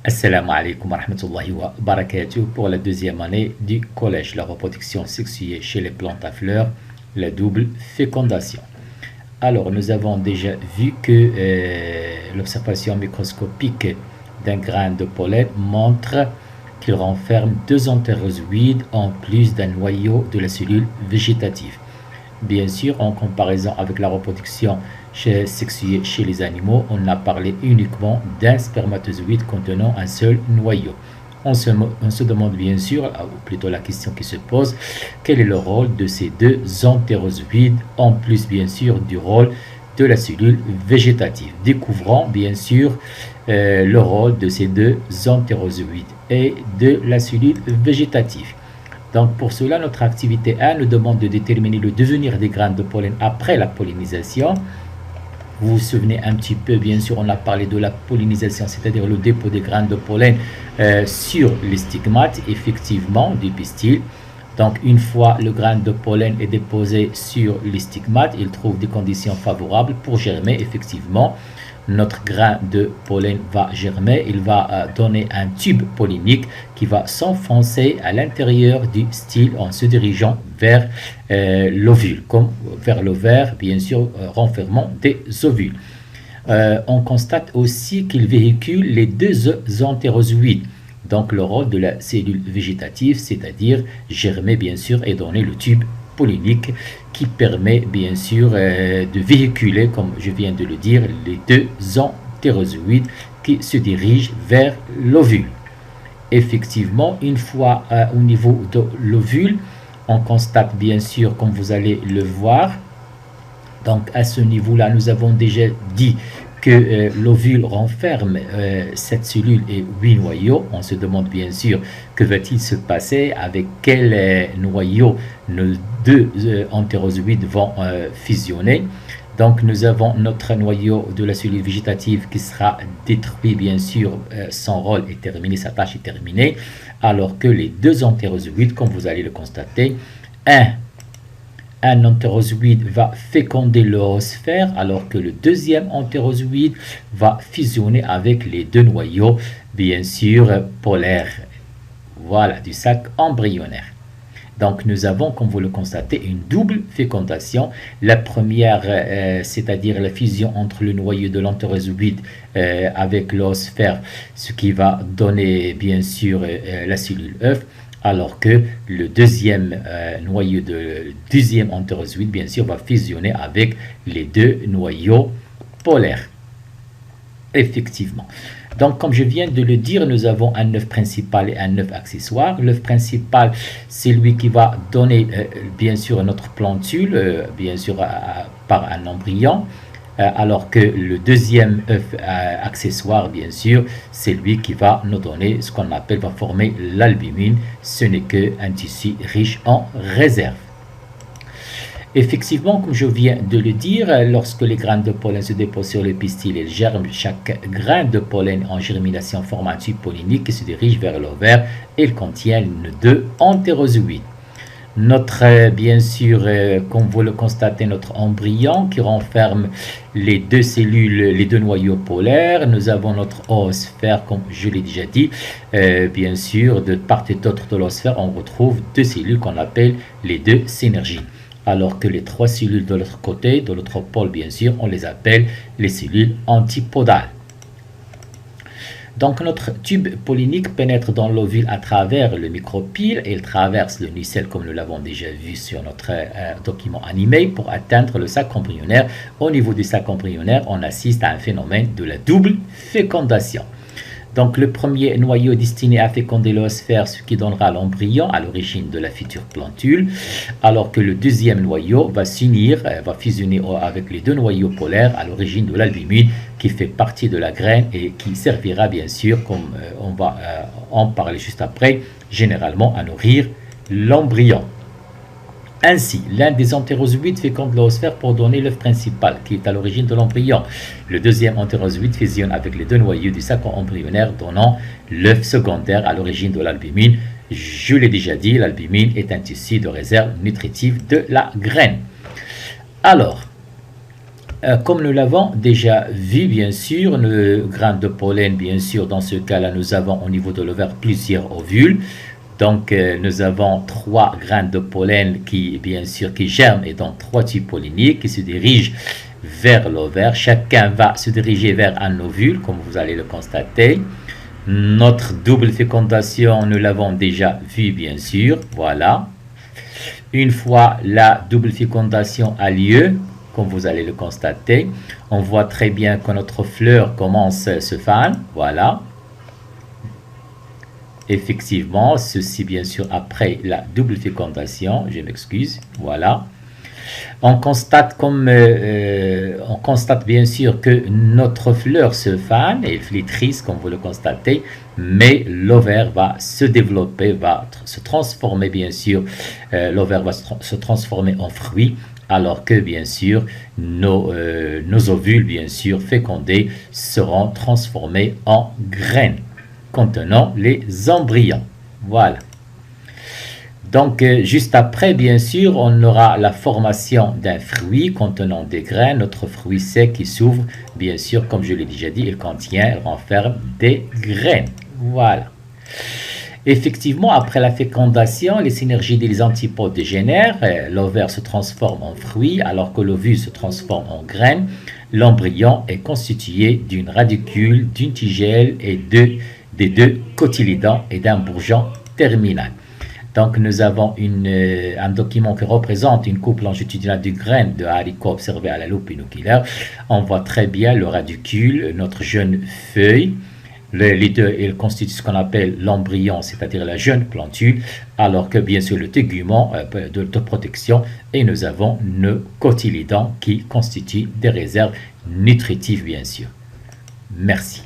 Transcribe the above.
Assalamu alaikum wa rahmatullahi wa barakatuh pour la deuxième année du collège, la reproduction sexuée chez les plantes à fleurs, la double fécondation. Alors, nous avons déjà vu que l'observation microscopique d'un grain de pollen montre qu'il renferme deux entérozoïdes en plus d'un noyau de la cellule végétative. Bien sûr, en comparaison avec la reproduction sexuée chez les animaux, on a parlé uniquement d'un spermatozoïde contenant un seul noyau. On se demande bien sûr, ou plutôt la question qui se pose, quel est le rôle de ces deux entérozoïdes, en plus bien sûr du rôle de la cellule végétative. Découvrons bien sûr le rôle de ces deux entérozoïdes et de la cellule végétative. Donc pour cela, notre activité 1 nous demande de déterminer le devenir des graines de pollen après la pollinisation. Vous vous souvenez un petit peu, bien sûr, on a parlé de la pollinisation, c'est-à-dire le dépôt des graines de pollen sur les stigmates, effectivement, du pistil. Donc une fois le grain de pollen est déposé sur les stigmates, il trouve des conditions favorables pour germer, effectivement. Notre grain de pollen va germer, il va donner un tube pollinique qui va s'enfoncer à l'intérieur du style en se dirigeant vers l'ovule, comme vers l'ovaire, bien sûr, renfermant des ovules. On constate aussi qu'il véhicule les deux entérozoïdes, donc le rôle de la cellule végétative, c'est-à-dire germer, bien sûr, et donner le tube pollinique qui permet bien sûr de véhiculer, comme je viens de le dire, les deux entérozoïdes qui se dirigent vers l'ovule. Effectivement, une fois au niveau de l'ovule, on constate bien sûr, comme vous allez le voir, donc à ce niveau-là, nous avons déjà dit que l'ovule renferme cette cellule et 8 noyaux. On se demande bien sûr que va-t-il se passer, avec quel noyau nos deux entérozoïdes vont fusionner. Donc nous avons notre noyau de la cellule végétative qui sera détruit, bien sûr, son rôle est terminé, sa tâche est terminée, alors que les deux entérozoïdes, comme vous allez le constater, un entérozoïde va féconder l'oosphère, alors que le deuxième entérozoïde va fusionner avec les deux noyaux, bien sûr, polaires, voilà, du sac embryonnaire. Donc nous avons, comme vous le constatez, une double fécondation. La première, c'est-à-dire la fusion entre le noyau de l'entérozoïde avec l'oosphère, ce qui va donner, bien sûr, la cellule œuf, alors que le deuxième noyau de deuxième entérozoïde, bien sûr, va fusionner avec les deux noyaux polaires. Effectivement. Donc, comme je viens de le dire, nous avons un œuf principal et un œuf accessoire. L'œuf principal, c'est lui qui va donner, bien sûr, notre plantule, bien sûr, par un embryon. Alors que le deuxième œuf accessoire, bien sûr, c'est lui qui va nous donner ce qu'on appelle, va former l'albumine. Ce n'est qu'un tissu riche en réserve. Effectivement, comme je viens de le dire, lorsque les graines de pollen se déposent sur le pistil et germent, chaque grain de pollen en germination forme un tube pollinique qui se dirige vers l'ovaire et il contient deux entérozoïdes. Notre, bien sûr, comme vous le constatez, notre embryon qui renferme les deux cellules, les deux noyaux polaires. Nous avons notre oosphère, comme je l'ai déjà dit. Bien sûr, de part et d'autre de l'oosphère, on retrouve deux cellules qu'on appelle les deux synergies. Alors que les trois cellules de l'autre côté, de l'autre pôle, bien sûr, on les appelle les cellules antipodales. Donc notre tube pollinique pénètre dans l'ovule à travers le micropyle et il traverse le nucelle, comme nous l'avons déjà vu sur notre document animé, pour atteindre le sac embryonnaire. Au niveau du sac embryonnaire, on assiste à un phénomène de la double fécondation. Donc le premier noyau destiné à féconder l'oosphère, ce qui donnera l'embryon à l'origine de la future plantule, alors que le deuxième noyau va s'unir, va fusionner avec les deux noyaux polaires à l'origine de l'albumine, qui fait partie de la graine et qui servira, bien sûr, comme on va en parler juste après, généralement à nourrir l'embryon. Ainsi, l'un des entérozoïdes féconde l'oosphère pour donner l'œuf principal, qui est à l'origine de l'embryon. Le deuxième entérozoïde fusionne avec les deux noyaux du sac embryonnaire, donnant l'œuf secondaire à l'origine de l'albumine. Je l'ai déjà dit, l'albumine est un tissu de réserve nutritive de la graine. Alors, Comme nous l'avons déjà vu, bien sûr, le grain de pollen, bien sûr, dans ce cas-là, nous avons au niveau de l'ovaire plusieurs ovules. Donc, nous avons 3 graines de pollen qui, bien sûr, qui germent et dans 3 tubes polliniques qui se dirigent vers l'ovaire. Chacun va se diriger vers un ovule, comme vous allez le constater. Notre double fécondation, nous l'avons déjà vu, bien sûr. Voilà. Une fois la double fécondation a lieu, comme vous allez le constater, on voit très bien que notre fleur commence à se fan. Voilà. Effectivement, ceci bien sûr après la double fécondation. Je m'excuse. Voilà. On constate bien sûr que notre fleur se fane et flétrisse, comme vous le constatez, mais l'ovaire va se développer, va se transformer bien sûr. L'ovaire va se transformer en fruit, alors que bien sûr nos ovules bien sûr fécondés seront transformés en graines contenant les embryons. Voilà. Donc, juste après, bien sûr, on aura la formation d'un fruit contenant des graines. Notre fruit sec qui s'ouvre, bien sûr, comme je l'ai déjà dit, il renferme des graines. Voilà. Effectivement, après la fécondation, les synergies des antipodes dégénèrent. L'ovaire se transforme en fruit, alors que l'ovule se transforme en graine. L'embryon est constitué d'une radicule, d'une tigelle et des 2 cotylédons et d'un bourgeon terminal. Donc, nous avons un document qui représente une coupe longitudinale de graines de haricots observée à la loupe binoculaire. On voit très bien le radicule, notre jeune feuille. Les 2, ils constituent ce qu'on appelle l'embryon, c'est-à-dire la jeune plantule, alors que bien sûr le tégument de protection, et nous avons nos cotylédons qui constituent des réserves nutritives, bien sûr. Merci.